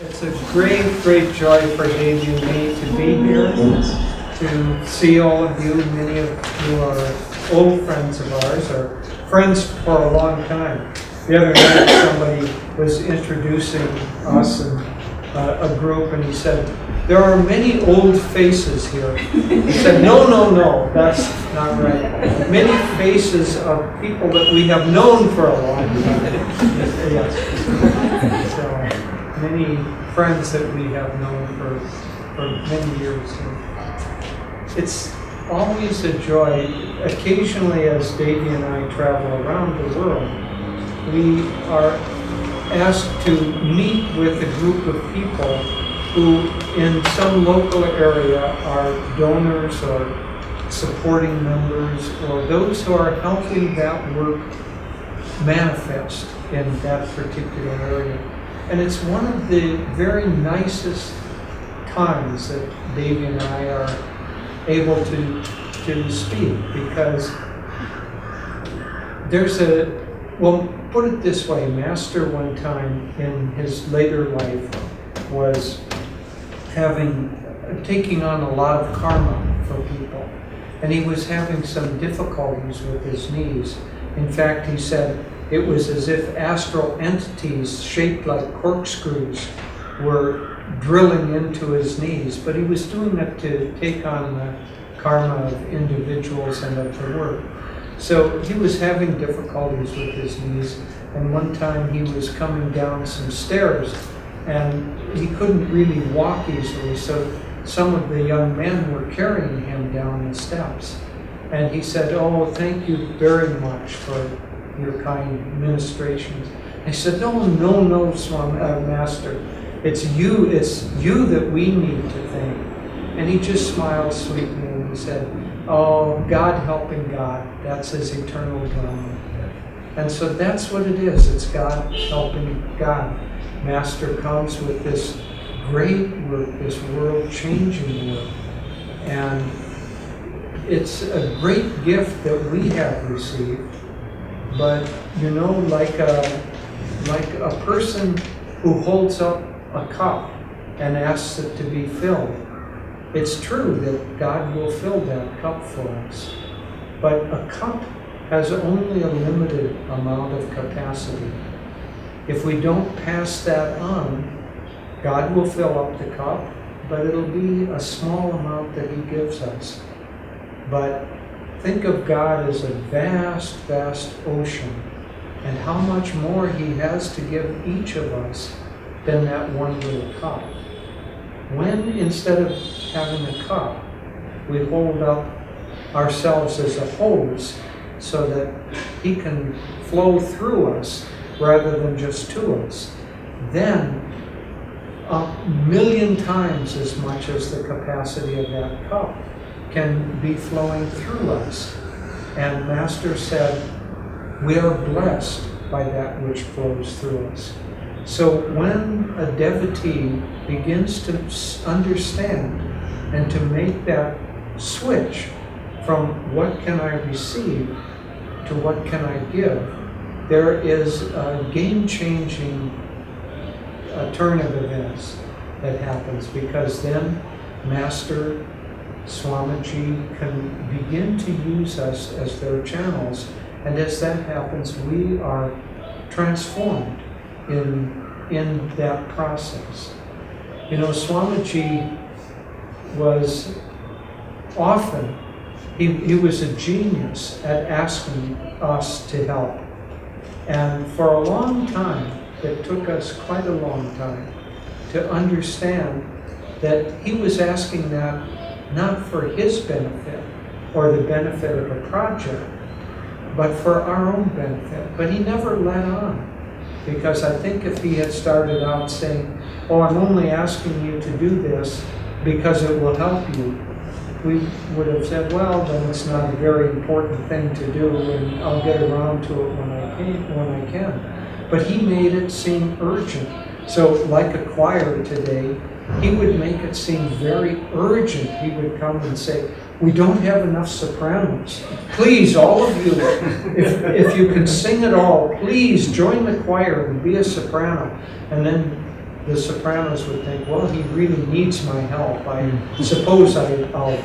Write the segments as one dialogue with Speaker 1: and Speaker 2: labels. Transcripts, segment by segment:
Speaker 1: It's a great, great joy for Devi and me to be here, to see all of you. Many of you are old friends of ours, or friends for a long time. The other night somebody was introducing us and a group, and he said, "There are many old faces here." He said, no, that's not right. Many faces of people that we have known for a long time. Yes. So, many friends that we have known for many years. It's always a joy. Occasionally, as Devi and I travel around the world, we are asked to meet with a group of people who in some local area are donors or supporting members, or those who are helping that work manifest in that particular area. And it's one of the very nicest times that Devi and I are able to speak, because there's well, put it this way, Master one time in his later life was taking on a lot of karma for people. And he was having some difficulties with his knees. In fact, he said it was as if astral entities shaped like corkscrews were drilling into his knees. But he was doing it to take on the karma of individuals and of the work. So he was having difficulties with his knees. And one time he was coming down some stairs and he couldn't really walk easily. So some of the young men were carrying him down the steps. And he said, "Oh, thank you very much for your kind ministrations." I said, no, Master. It's you that we need to thank. And he just smiled sweetly and he said, "Oh, God helping God, that's his eternal drama." And so that's what it is. It's God helping God. Master comes with this great work, this world-changing work. And it's a great gift that we have received. But, you know, like a person who holds up a cup and asks it to be filled, it's true that God will fill that cup for us. But a cup has only a limited amount of capacity. If we don't pass that on, God will fill up the cup, but it'll be a small amount that he gives us. But think of God as a vast, vast ocean, and how much more he has to give each of us than that one little cup. When, instead of having a cup, we hold up ourselves as a hose so that he can flow through us rather than just to us, then 1,000,000 times as much as the capacity of that cup can be flowing through us. And Master said, we are blessed by that which flows through us. So when a devotee begins to understand and to make that switch from what can I receive to what can I give, there is a game-changing turn of events that happens, because then Master Swamiji can begin to use us as their channels, and as that happens, we are transformed in that process. You know, Swamiji was often, he was a genius at asking us to help. And for a long time, it took us quite a long time to understand that he was asking that not for his benefit or the benefit of a project, but for our own benefit. But he never let on, because I think if he had started out saying, "Oh, I'm only asking you to do this because it will help you," we would have said, "Well, then it's not a very important thing to do, and I'll get around to it when I can." But he made it seem urgent. So like a choir today, he would make it seem very urgent. He would come and say, "We don't have enough sopranos. Please, all of you, if you can sing at all, please join the choir and be a soprano." And then the sopranos would think, well, he really needs my help. I suppose I'll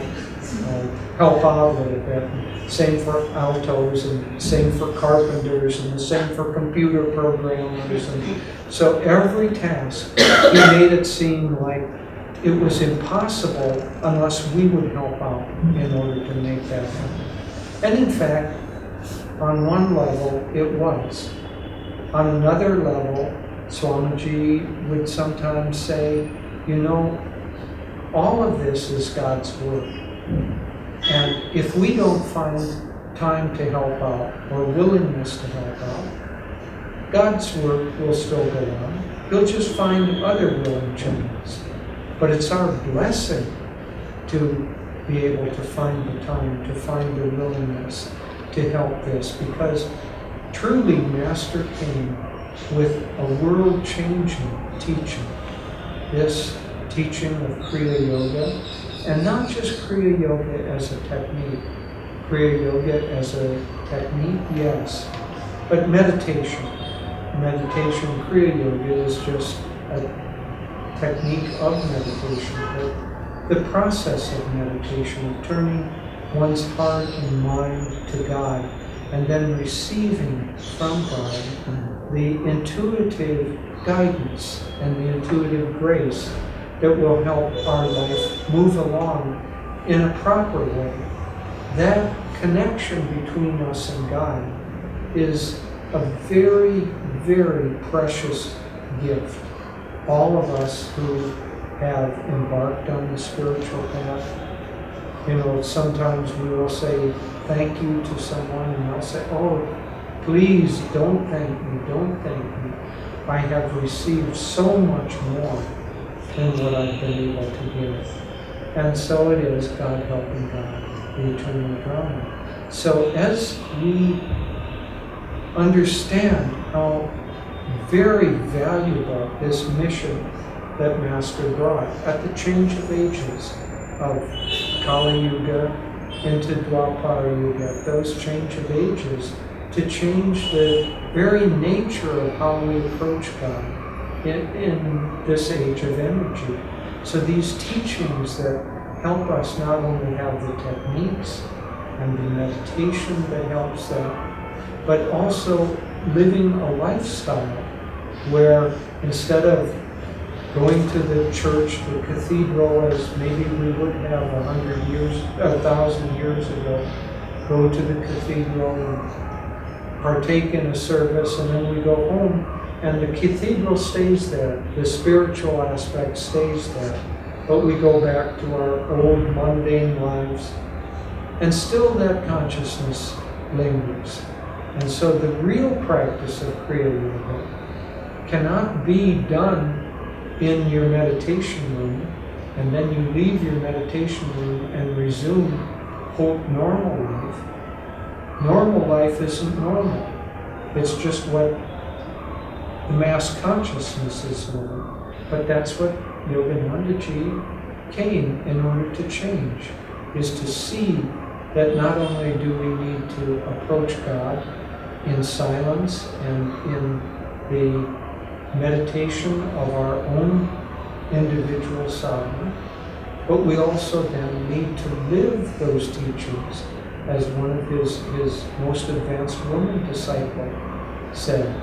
Speaker 1: help out a little bit. Same for altos, and same for carpenters, and the same for computer programmers. And so every task, he made it seem like it was impossible unless we would help out in order to make that happen. And in fact, on one level, it was. On another level, Swamiji would sometimes say, you know, all of this is God's work. And if we don't find time to help out or willingness to help out, God's work will still go on. He'll just find other willing channels. But it's our blessing to be able to find the time, to find the willingness to help this, because truly Master came with a world-changing teaching. This teaching of Kriya Yoga, and not just Kriya Yoga as a technique. Kriya Yoga as a technique, yes, but meditation. Meditation, Kriya Yoga is just a technique of meditation, but the process of meditation, of turning one's heart and mind to God, and then receiving from God the intuitive guidance and the intuitive grace that will help our life move along in a proper way. That connection between us and God is a very, very precious gift. All of us who have embarked on the spiritual path, you know, sometimes we will say thank you to someone and they'll say, oh, please don't thank me, don't thank me. I have received so much more than what I've been able to give. And so it is, God helping God, the eternal drama. So as we understand how very valuable this mission that Master brought at the change of ages of Kali Yuga into Dwapara Yuga, those change of ages, to change the very nature of how we approach God in this age of energy. So these teachings that help us not only have the techniques and the meditation that helps that, but also living a lifestyle where instead of going to the church, the cathedral, as maybe we would have 100 years, 1,000 years ago, go to the cathedral and partake in a service, and then we go home, and the cathedral stays there, the spiritual aspect stays there, but we go back to our old mundane lives, and still that consciousness lingers. And so the real practice of Kriya Yoga cannot be done in your meditation room, and then you leave your meditation room and resume, quote, normal life. Normal life isn't normal. It's just what the mass consciousness is normal. But that's what Yoganandaji came in order to change, is to see that not only do we need to approach God in silence and in the meditation of our own individual sadhana, but we also then need to live those teachings, as one of his most advanced woman disciple said,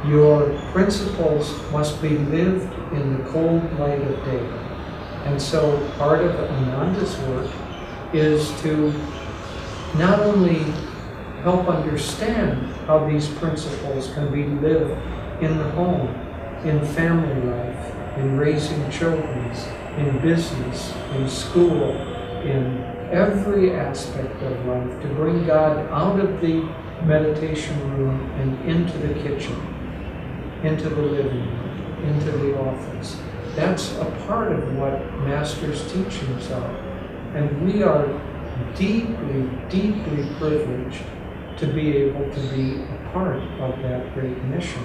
Speaker 1: your principles must be lived in the cold light of day. And so part of Ananda's work is to not only help understand how these principles can be lived in the home, in family life, in raising children, in business, in school, in every aspect of life, to bring God out of the meditation room and into the kitchen, into the living room, into the office. That's a part of what Master's teachings are. And we are deeply, deeply privileged to be able to be a part of that great mission.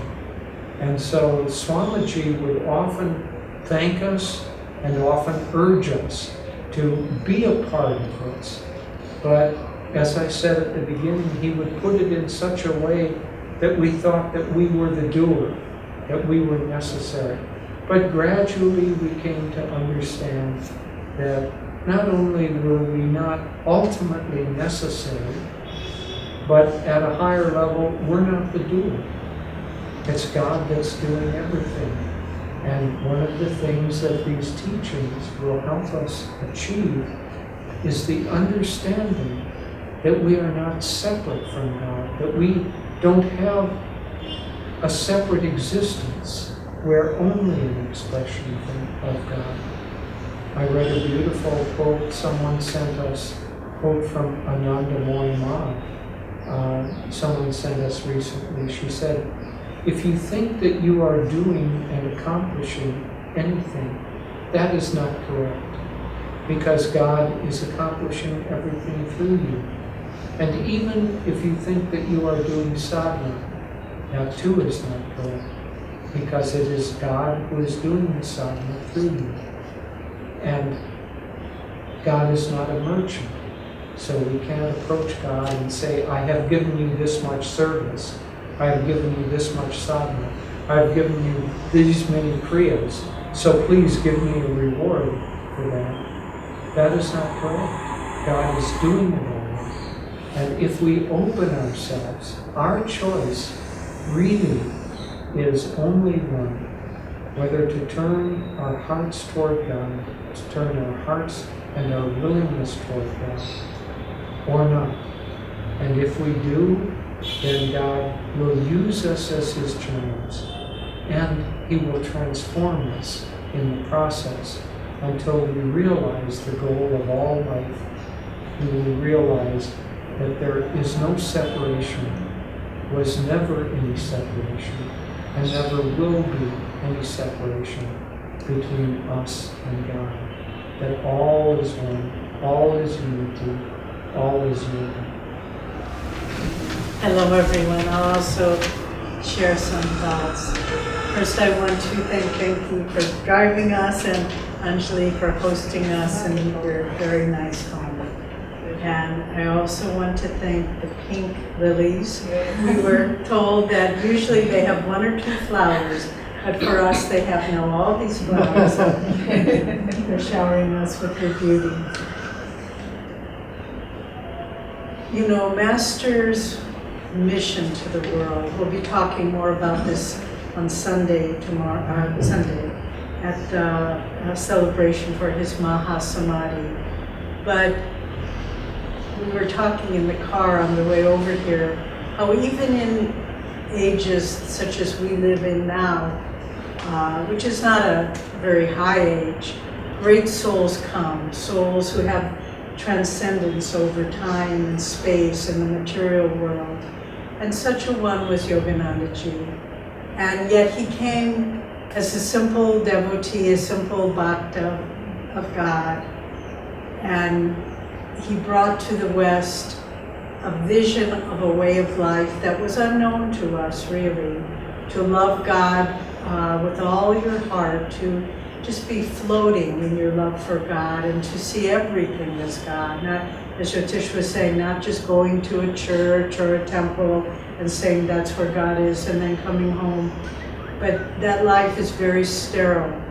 Speaker 1: And so Swamiji would often thank us and often urge us to be a part of this. But as I said at the beginning, he would put it in such a way that we thought that we were the doer, that we were necessary. But gradually we came to understand that not only were we not ultimately necessary, but at a higher level, we're not the doer. It's God that's doing everything. And one of the things that these teachings will help us achieve is the understanding that we are not separate from God, that we don't have a separate existence. We're only an expression of God. I read a beautiful quote someone sent us, quote from Anandamoy Ma. Someone sent us recently. She said, if you think that you are doing and accomplishing anything, that is not correct, because God is accomplishing everything through you. And even if you think that you are doing sadhana, that too is not correct, because it is God who is doing the sadhana through you. And God is not a merchant, so we can't approach God and say, I have given you this much service, I have given you this much sadhana, I have given you these many kriyas, so please give me a reward for that. That is not correct. God is doing it all. And if we open ourselves, our choice really is only one, whether to turn our hearts toward God, to turn our hearts and our willingness toward God, or not. And if we do, then God will use us as His channels, and He will transform us in the process until we realize the goal of all life. We will realize that there is no separation, was never any separation, and never will be any separation between us and God. That all is one, all is unity, all is yoga.
Speaker 2: Hello everyone. I'll also share some thoughts. First, I want to thank you for driving us and Anjali for hosting us in your very nice home. And I also want to thank the pink lilies. We were told that usually they have one or two flowers, but for us they have now all these flowers. They're showering us with their beauty. You know, Master's mission to the world, we'll be talking more about this on Sunday at a celebration for his Mahasamadhi. But we were talking in the car on the way over here, how even in ages such as we live in now, which is not a very high age, great souls come, souls who have transcendence over time and space and the material world. And such a one was Yoganandaji. And yet he came as a simple devotee, a simple bhakta of God. And he brought to the West a vision of a way of life that was unknown to us, really. To love God with all your heart, to just be floating in your love for God, and to see everything as God. Not, as Jyotish was saying, not just going to a church or a temple and saying that's where God is and then coming home. But that life is very sterile.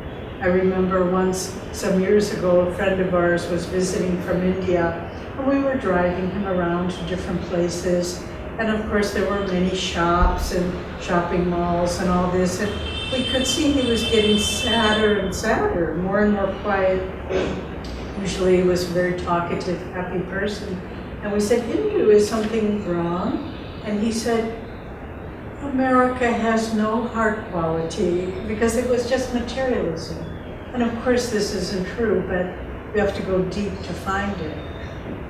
Speaker 2: I remember once, some years ago, a friend of ours was visiting from India, and we were driving him around to different places. And of course there were many shops and shopping malls and all this, and we could see he was getting sadder and sadder, more and more quiet. Usually he was a very talkative, happy person. And we said, Hindu, is something wrong? And he said, America has no heart quality, because it was just materialism. And of course this isn't true, but we have to go deep to find it.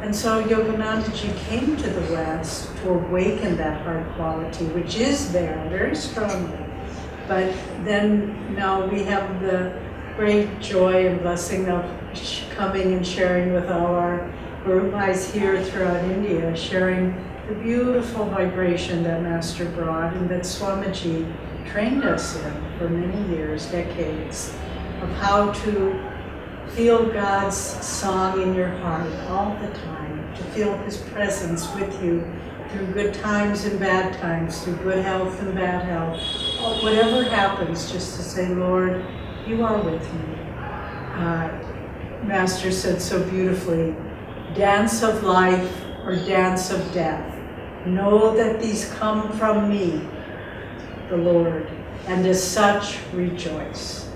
Speaker 2: And so Yoganandaji came to the West to awaken that heart quality, which is there very strongly. But then now we have the great joy and blessing of coming and sharing with all our Gurumais here throughout India, sharing the beautiful vibration that Master brought and that Swamiji trained us in for many years, decades, of how to feel God's song in your heart all the time, to feel His presence with you through good times and bad times, through good health and bad health. Whatever happens, just to say, Lord, you are with me. Master said so beautifully, dance of life or dance of death. Know that these come from me, the Lord, and as such rejoice.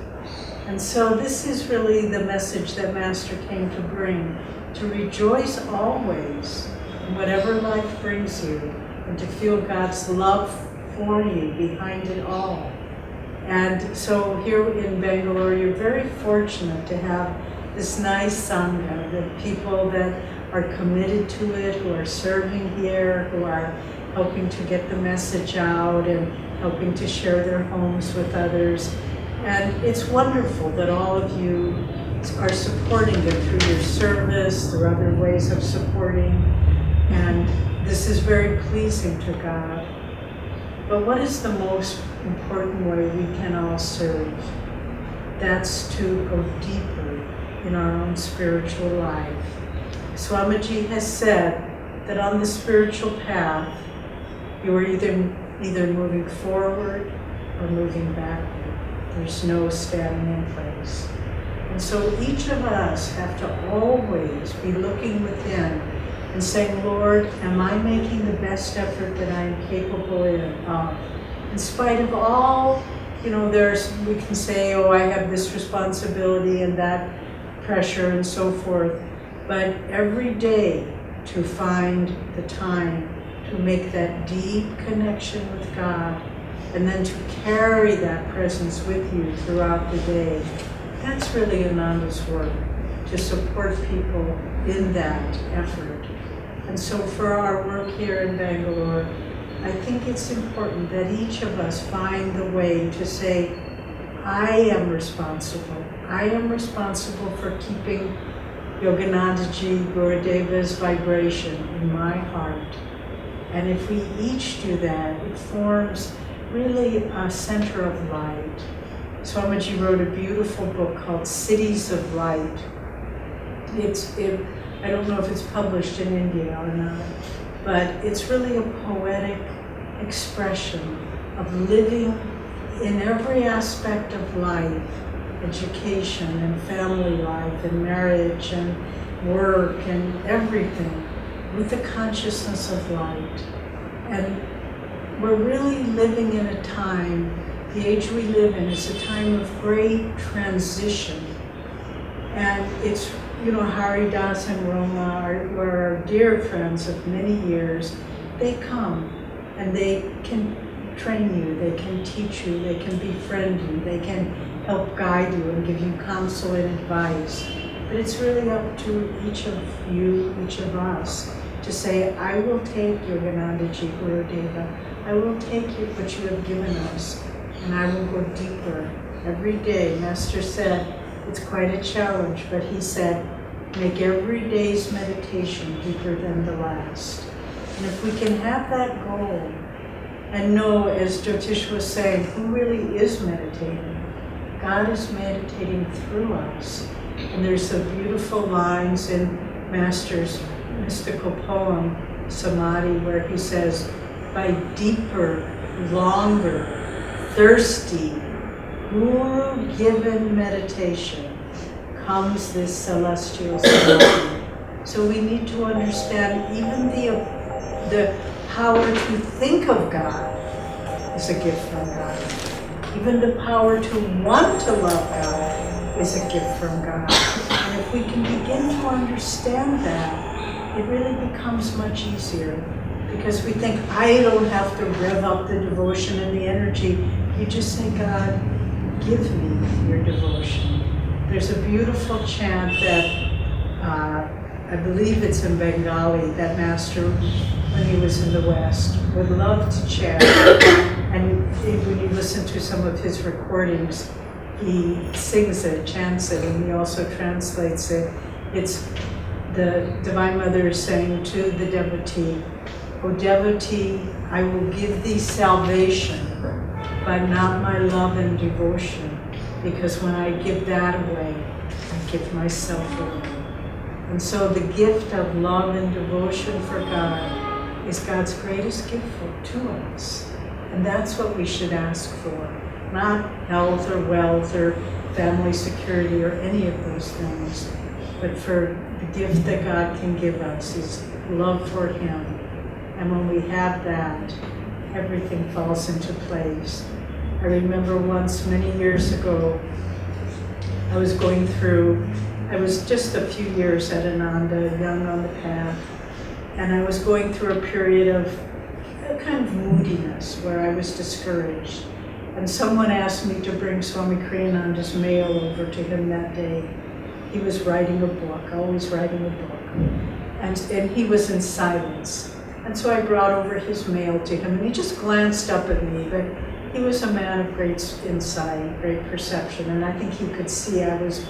Speaker 2: And so this is really the message that Master came to bring, to rejoice always in whatever life brings you, and to feel God's love for you behind it all. And so here in Bangalore, you're very fortunate to have this nice Sangha, the people that are committed to it, who are serving here, who are helping to get the message out and helping to share their homes with others. And it's wonderful that all of you are supporting it through your service, through other ways of supporting. And this is very pleasing to God. But what is the most important way we can all serve? That's to go deeper in our own spiritual life. Swamiji has said that on the spiritual path, you are either moving forward or moving backward. There's no standing in place. And so each of us have to always be looking within and saying, Lord, am I making the best effort that I am capable of? In spite of all, we can say, oh, I have this responsibility and that pressure and so forth. But every day to find the time to make that deep connection with God, and then to carry that presence with you throughout the day. That's really Ananda's work, to support people in that effort. And so for our work here in Bangalore, I think it's important that each of us find the way to say, I am responsible. I am responsible for keeping Yoganandaji Gurudeva's vibration in my heart. And if we each do that, it forms really a center of light. Swamiji wrote a beautiful book called Cities of Light. I don't know if it's published in India or not, but it's really a poetic expression of living in every aspect of life, education and family life and marriage and work and everything, with the consciousness of light. And we're really living in a time, the age we live in is a time of great transition. And it's, Haridas and Roma were our dear friends of many years. They come and they can train you, they can teach you, they can befriend you, they can help guide you and give you counsel and advice. But it's really up to each of you, each of us, to say, I will take Yoganandaji Gurudeva, I will take what you have given us, and I will go deeper. Every day, Master said, it's quite a challenge, but he said, make every day's meditation deeper than the last. And if we can have that goal, and know, as Jyotish was saying, who really is meditating? God is meditating through us. And there's some beautiful lines in Master's mystical poem, Samadhi, where he says, by deeper, longer, thirsty, Guru-given meditation comes this celestial samadhi. So we need to understand even the power to think of God is a gift from God. Even the power to want to love God is a gift from God. And if we can begin to understand that, it really becomes much easier. Because we think, I don't have to rev up the devotion and the energy. You just say, God, give me your devotion. There's a beautiful chant that I believe it's in Bengali, that Master, when he was in the West, would love to chant. And when you listen to some of his recordings, he sings it, chants it, and he also translates it. It's the Divine Mother is saying to the devotee, O devotee, I will give thee salvation, but not my love and devotion, because when I give that away, I give myself away. And so the gift of love and devotion for God is God's greatest gift to us. And that's what we should ask for. not health or wealth or family security or any of those things, but for the gift that God can give us is love for Him. And when we have that, everything falls into place. I remember once, many years ago, I was just a few years at Ananda, young on the path, and I was going through a period of a kind of moodiness where I was discouraged. And someone asked me to bring Swami Kriyananda's mail over to him that day. He was writing a book, always writing a book. And he was in silence. And so I brought over his mail to him, and he just glanced up at me, but he was a man of great insight, great perception, and I think he could see I was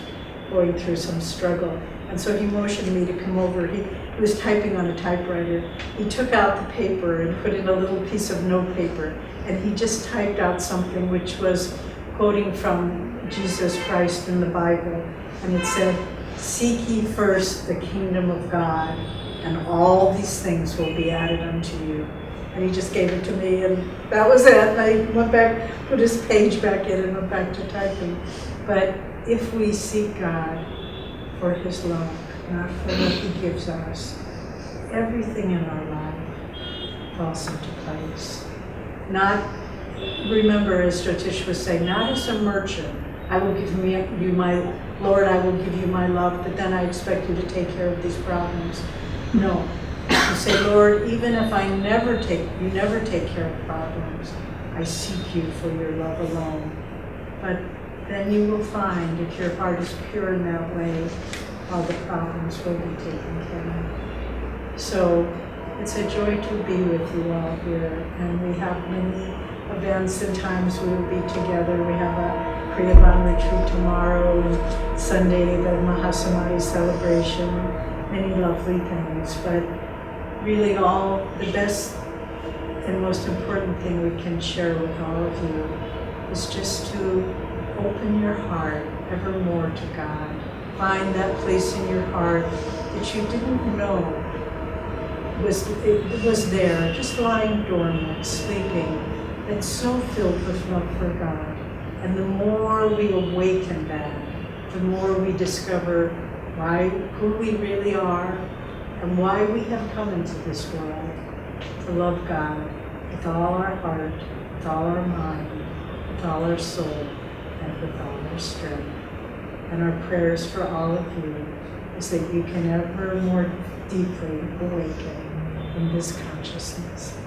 Speaker 2: going through some struggle. And so he motioned me to come over. He was typing on a typewriter. He took out the paper and put in a little piece of notepaper, and he just typed out something which was quoting from Jesus Christ in the Bible. And it said, "Seek ye first the kingdom of God, and all these things will be added unto you." And he just gave it to me, and that was it. And I went back, put his page back in, and went back to typing. But if we seek God for His love, not for what He gives us, everything in our life falls into place. Not, remember, as Jyotish was saying, not as a merchant. I will give you my, Lord, I will give you my love, but then I expect you to take care of these problems. No. You say, Lord, even if you never take care of problems, I seek you for your love alone. But then you will find, if your heart is pure in that way, all the problems will be taken care of. So it's a joy to be with you all here, and we have many events and times we will be together. We have a Kriyaban retreat tomorrow, and Sunday the Mahasamadhi celebration, many lovely things. But really all the best and most important thing we can share with all of you is just to open your heart ever more to God. Find that place in your heart that you didn't know it was there, just lying dormant, sleeping, that's so filled with love for God. And the more we awaken that, the more we discover who we really are and why we have come into this world, to love God with all our heart, with all our mind, with all our soul, and with all our strength. And our prayers for all of you is that you can ever more deeply awaken in this consciousness.